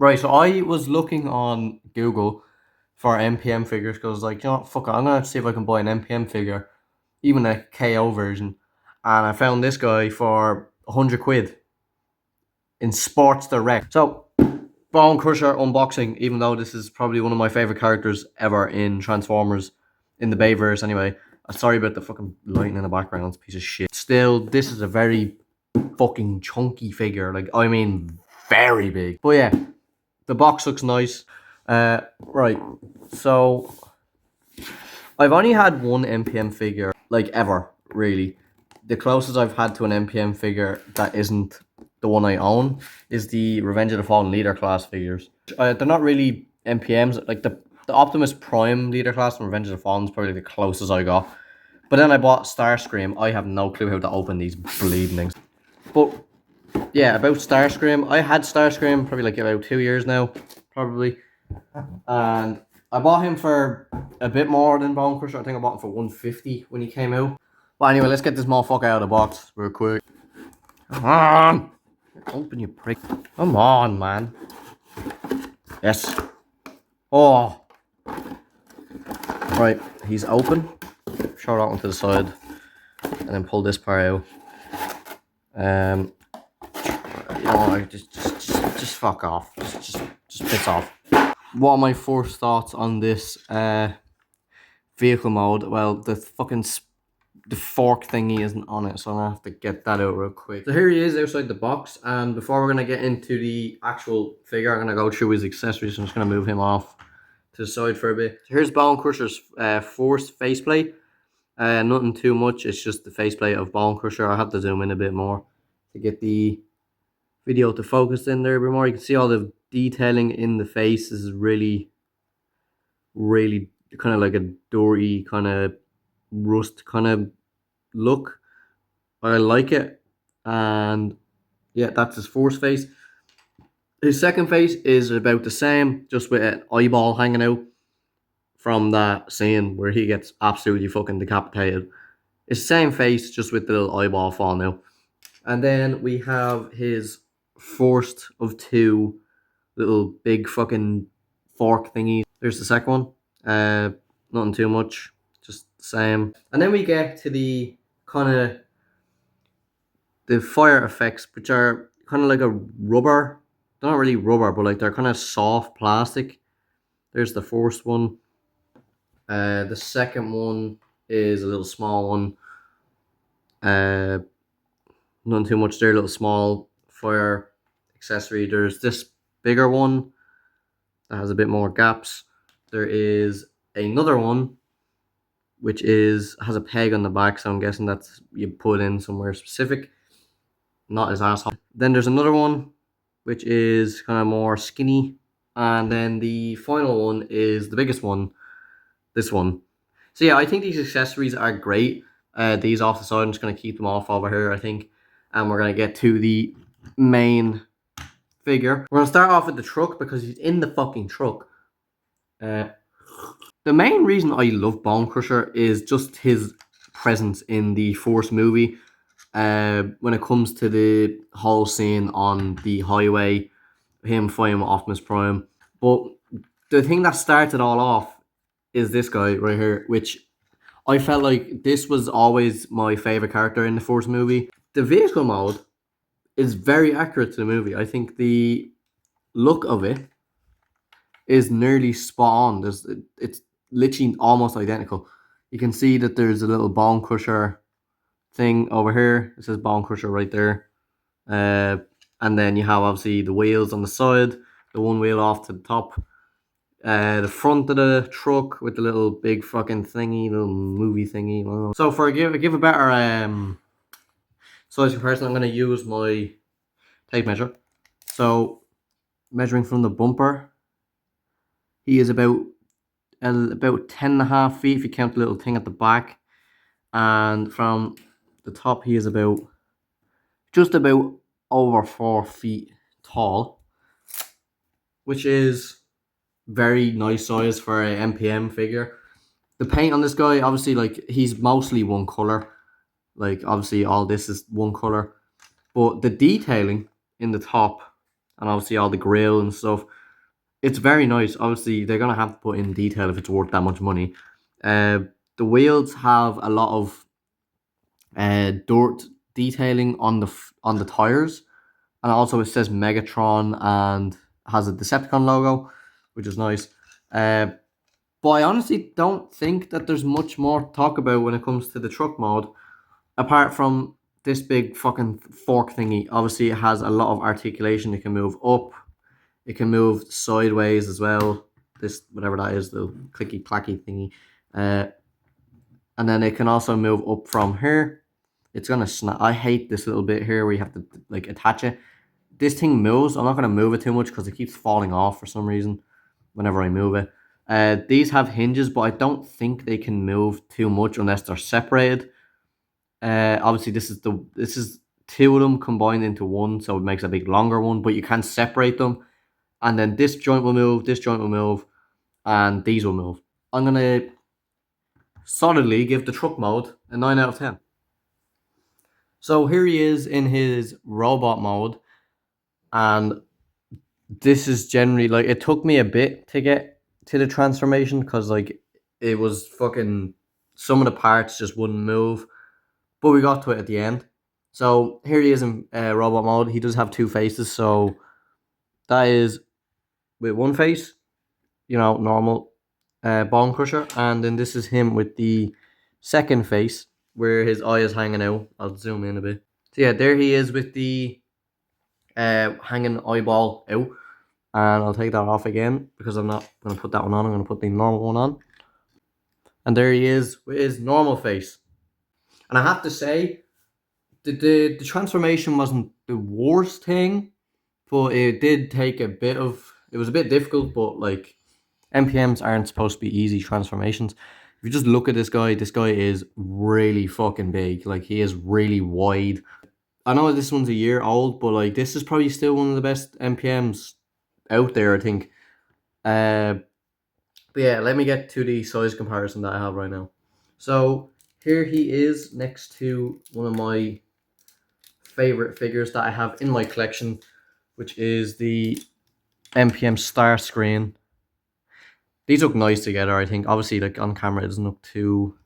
Right, so I was looking on Google for MPM figures because, like, you know what, fuck it, I'm gonna see if I can buy an MPM figure, even a KO version. And I found this guy for 100 quid in Sports Direct. So, Bonecrusher unboxing, even though this is probably one of my favorite characters ever in Transformers, in the Bayverse anyway. Sorry about the fucking lighting in the background, it's a piece of shit. Still, this is a very fucking chunky figure, like, I mean, very big. But yeah, the box looks nice. Right, so I've only had one MPM figure, like, ever, really. The closest I've had to an MPM figure that isn't the one I own is the Revenge of the Fallen leader class figures. They're not really MPMs, like the Optimus Prime leader class from Revenge of the Fallen is probably the closest I got. But then I bought Starscream. I have no clue how to open these bleeding things. But yeah, about Starscream, I had Starscream probably like about 2 years now, probably. And I bought him for a bit more than Bonecrusher. I think I bought him for 150 when he came out. But anyway, let's get this motherfucker out of the box real quick. Come on! Open, you prick. Come on, man. Yes. Oh. Right, he's open. Throw that one to the side. And then pull this part out. You know, just fuck off. Just piss off. What are my first thoughts on this vehicle mode? Well, the fork thingy isn't on it, so I'm gonna have to get that out real quick. So here he is outside the box, and before we're gonna get into the actual figure, I'm gonna go through his accessories. I'm just gonna move him off to the side for a bit. So here's Bonecrusher's force faceplate. Nothing too much, it's just the faceplate of Bonecrusher. I have to zoom in a bit more to get the video to focus in there a bit more. You can see all the detailing in the face. This is really kind of like a dory kind of rust kind of look. I like it. And yeah, that's his first face. His second face is about the same, just with an eyeball hanging out from that scene where he gets absolutely fucking decapitated. It's the same face, just with the little eyeball falling out. And then we have his first of two little big fucking fork thingies. There's the second one. Nothing too much, just the same. And then we get to the kind of the fire effects, which are kind of like a rubber. They're not really rubber, but like they're kind of soft plastic. There's the first one. The second one is a little small one. Nothing too much there, little small fire accessory. There's this bigger one that has a bit more gaps. There is another one which has a peg on the back, so I'm guessing that's you put in somewhere specific, not his asshole. Then there's another one which is kind of more skinny, and then the final one is the biggest one, this one. So yeah, I think these accessories are great. These off the side, I'm just going to keep them off over here, I think, and we're going to get to the main figure. We're going to start off with the truck because he's in the fucking truck. The main reason I love Bonecrusher is just his presence in the Force movie. When it comes to the whole scene on the highway, him fighting with Optimus Prime. But the thing that started all off is this guy right here, which I felt like this was always my favorite character in the Force movie. The vehicle mode is very accurate to the movie. I think the look of it is nearly spot on. It's literally almost identical. You can see that there's a little Bonecrusher thing over here. It says Bonecrusher right there. And then you have obviously the wheels on the side, the one wheel off to the top. The front of the truck with the little big fucking thingy, little movie thingy. So for give a better size comparison, I'm going to use my tape measure. So measuring from the bumper, he is about 10.5 feet if you count the little thing at the back, and from the top he is just about over 4 feet tall, which is very nice size for a MPM figure. The paint on this guy, obviously, like, he's mostly one color. Like, obviously all this is one color, but the detailing in the top and obviously all the grill and stuff. It's very nice. Obviously, they're gonna have to put in detail if it's worth that much money. Uh, the wheels have a lot of dirt detailing on on the tires, and also it says Megatron and has a Decepticon logo, which is nice. Uh, but I honestly don't think that there's much more to talk about when it comes to the truck mode, apart from this big fucking fork thingy. Obviously, it has a lot of articulation. It can move up, it can move sideways as well. This whatever that is, the clicky clacky thingy, uh, and then it can also move up from here. It's gonna snap. I hate this little bit here where you have to like attach it. This thing moves. I'm not gonna move it too much because it keeps falling off for some reason whenever I move it. These have hinges, but I don't think they can move too much unless they're separated. Obviously, this is two of them combined into one, so it makes a big longer one. But you can separate them, and then this joint will move, this joint will move, and these will move. I'm gonna solidly give the truck mode a 9 out of 10. So here he is in his robot mode, and this is generally like it took me a bit to get to the transformation because like it was fucking some of the parts just wouldn't move, but we got to it at the end. So here he is in robot mode. He does have two faces, so that is with one face, normal Bonecrusher, and then this is him with the second face where his eye is hanging out. I'll zoom in a bit. So yeah, there he is with the hanging eyeball out, and I'll take that off again because I'm not going to put that one on. I'm going to put the normal one on, and there he is with his normal face. And I have to say, the transformation wasn't the worst thing, but it did take a bit of. It was a bit difficult, but like MPMs aren't supposed to be easy transformations. If you just look at this guy is really fucking big. Like he is really wide. I know this one's a year old, but like this is probably still one of the best MPMs out there, I think. Uh, but yeah, let me get to the size comparison that I have right now. So here he is next to one of my favorite figures that I have in my collection, which is the MPM Star Screen. These look nice together, I think. Obviously, like on camera, it doesn't look too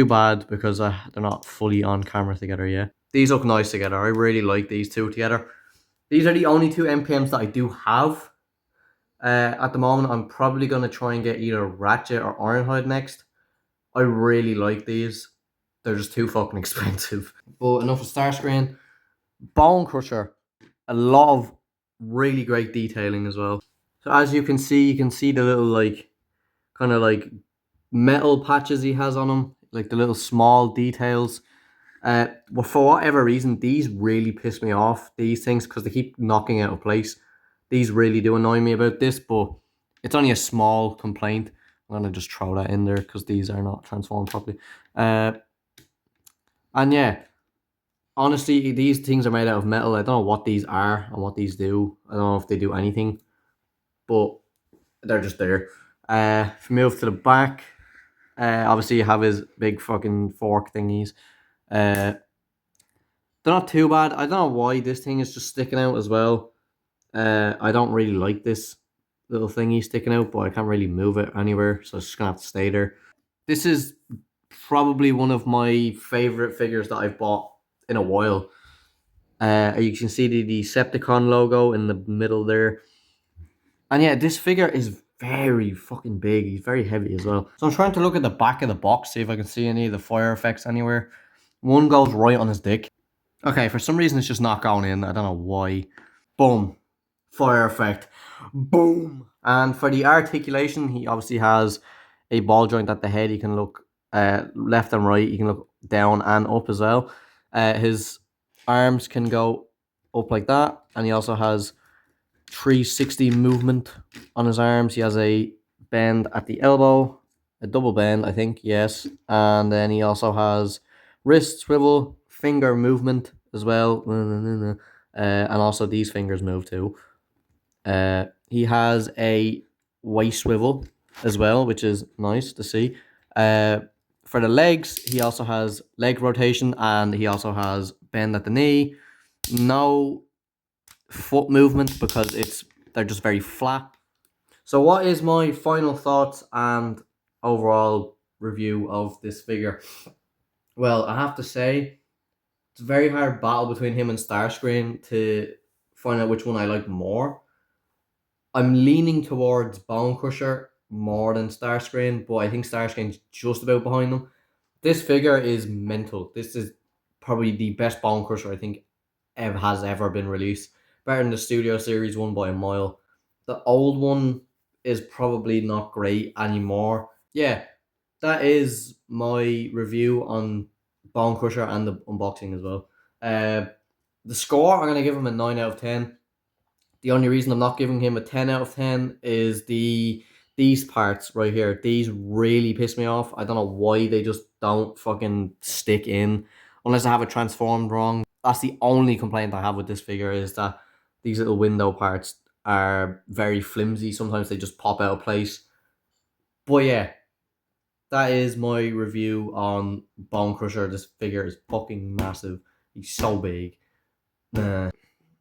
bad because they're not fully on camera together yet. These look nice together. I really like these two together. These are the only two MPMs that I do have. At the moment, I'm probably going to try and get either Ratchet or Ironhide next. I really like these. They're just too fucking expensive. But enough of Starscreen. Bonecrusher. A lot of really great detailing as well. So as you can see the little like kind of like metal patches he has on him, like the little small details. Well, for whatever reason, these really piss me off. These things because they keep knocking out of place. These really do annoy me about this, but it's only a small complaint. I'm gonna just throw that in there because these are not transformed properly. And yeah, honestly, these things are made out of metal. I don't know what these are and what these do. I don't know if they do anything, but they're just there. If we move to the back, obviously you have his big fucking fork thingies. Uh, they're not too bad. I don't know why this thing is just sticking out as well. I don't really like this little thingy sticking out, but I can't really move it anywhere, so it's just gonna have to stay there. This is probably one of my favorite figures that I've bought in a while. You can see the Decepticon logo in the middle there. And yeah, this figure is very fucking big. He's very heavy as well. So I'm trying to look at the back of the box, see if I can see any of the fire effects anywhere. One goes right on his dick. Okay, for some reason it's just not going in. I don't know why. Boom. Fire effect. Boom. And for the articulation, he obviously has a ball joint at the head. He can look left and right. He can look down and up as well. His arms can go up like that. And he also has 360 movement on his arms. He has a bend at the elbow, a double bend, I think, yes. And then he also has wrist swivel, finger movement as well. And also these fingers move too. He has a waist swivel as well, which is nice to see. For the legs, he also has leg rotation and he also has bend at the knee. No foot movement because they're just very flat. So what is my final thoughts and overall review of this figure? Well, I have to say it's a very hard battle between him and Starscream to find out which one I like more. I'm leaning towards Bonecrusher more than Starscream, but I think Starscream's just about behind them. This figure is mental. This is probably the best Bonecrusher I think has ever been released. Better than the Studio Series one by a mile. The old one is probably not great anymore. Yeah, that is my review on Bonecrusher and the unboxing as well. The score, I'm going to give him a 9 out of 10. The only reason I'm not giving him a 10 out of 10 is these parts right here. These really piss me off. I don't know why they just don't fucking stick in unless I have it transformed wrong. That's the only complaint I have with this figure, is that these little window parts are very flimsy. Sometimes they just pop out of place. But yeah, that is my review on Bonecrusher. This figure is fucking massive. He's so big. Nah.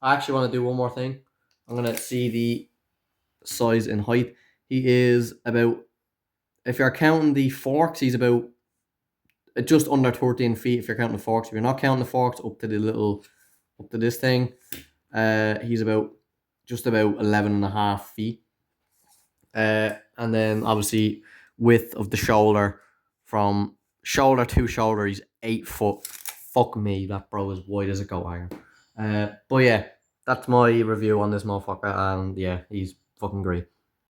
I actually want to do one more thing. I'm going to see the size and height. He is about, if you're counting the forks, he's about just under 13 feet if you're counting the forks. If you're not counting the forks, up to the little, up to this thing, he's about, just about 11 and a half feet. And then obviously width of the shoulder, from shoulder to shoulder, he's 8 foot. Fuck me, that bro is wide as a goat hanger. But yeah, that's my review on this motherfucker, and yeah, he's fucking great.